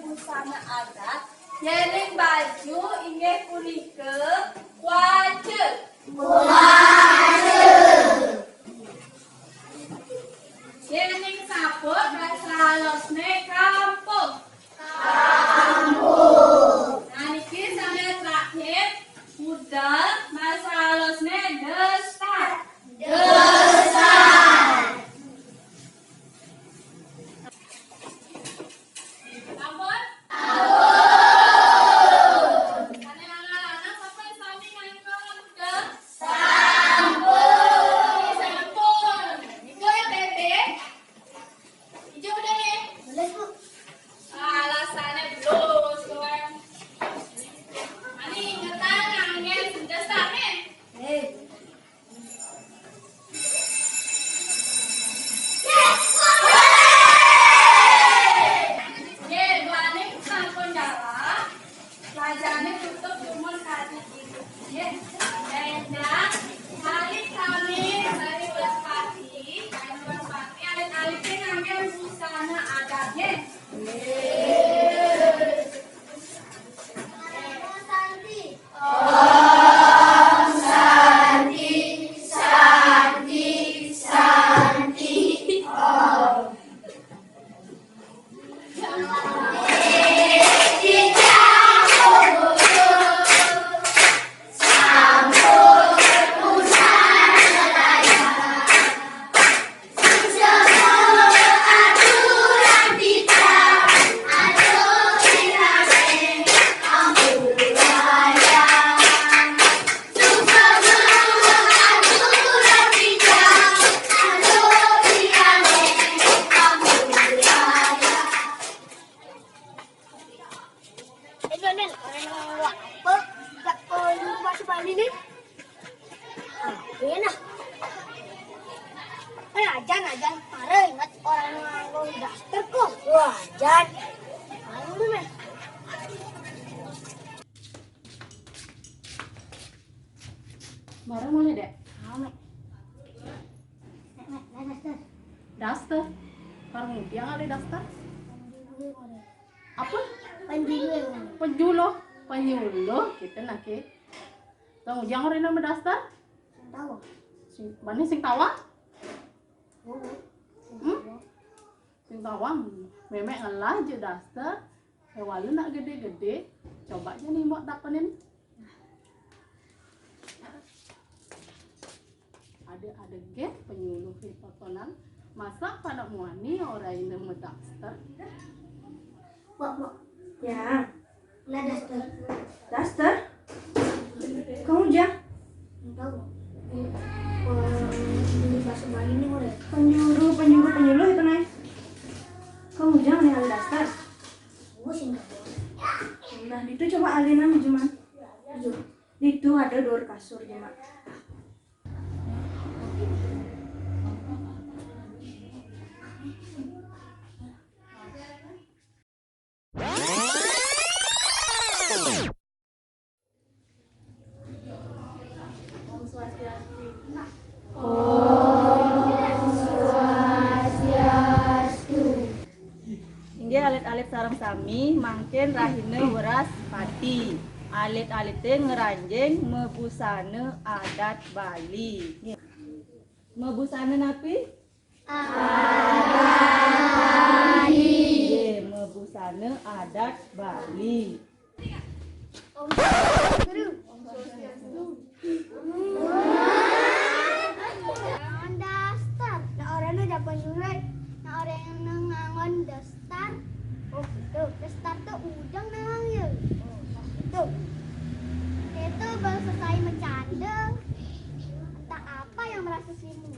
busana adat yeneng baju inggih punika wajib. Yeneng sabuk kasalosne kampung. Nah niki sampe terakhir budal masalosne destar. Ajan parah ingat orang nganggo daster kok. Wah, ajan. Anu men. Barang mana dek? Ame. Daster. Daster. Barang dia ada daster? Apa? Penjulo. Penyuluh kita nake. Tahu jangan orang nama daster? Tahu. Mana sing tawa? Sing tawang memek ngalah je daster hewalu nak gede-gede coba aja nih mau dapetin ada get penyuluh potonan masa pada muani orang ini mau daster Bok. Ya. Lah daster. Daster kamu jah Tahu. ada dua kasur ya mak. Inggih alit-alit sareng sami mangkin rahine weras pati. Alit-alite ngeranjing mebusane adat Bali. Mebusane napi? Adat Bali. Nggih, mebusane adat Bali. Om Swastiastu. Ngangon dastar. Nah orangnya japan nyurai. Nah orang yang ngangon dastar. Oh gitu. Dastar tuh ujang memang ya. Oh gitu. Itu baru selesai bercanda. Entah apa yang merasa sibuk.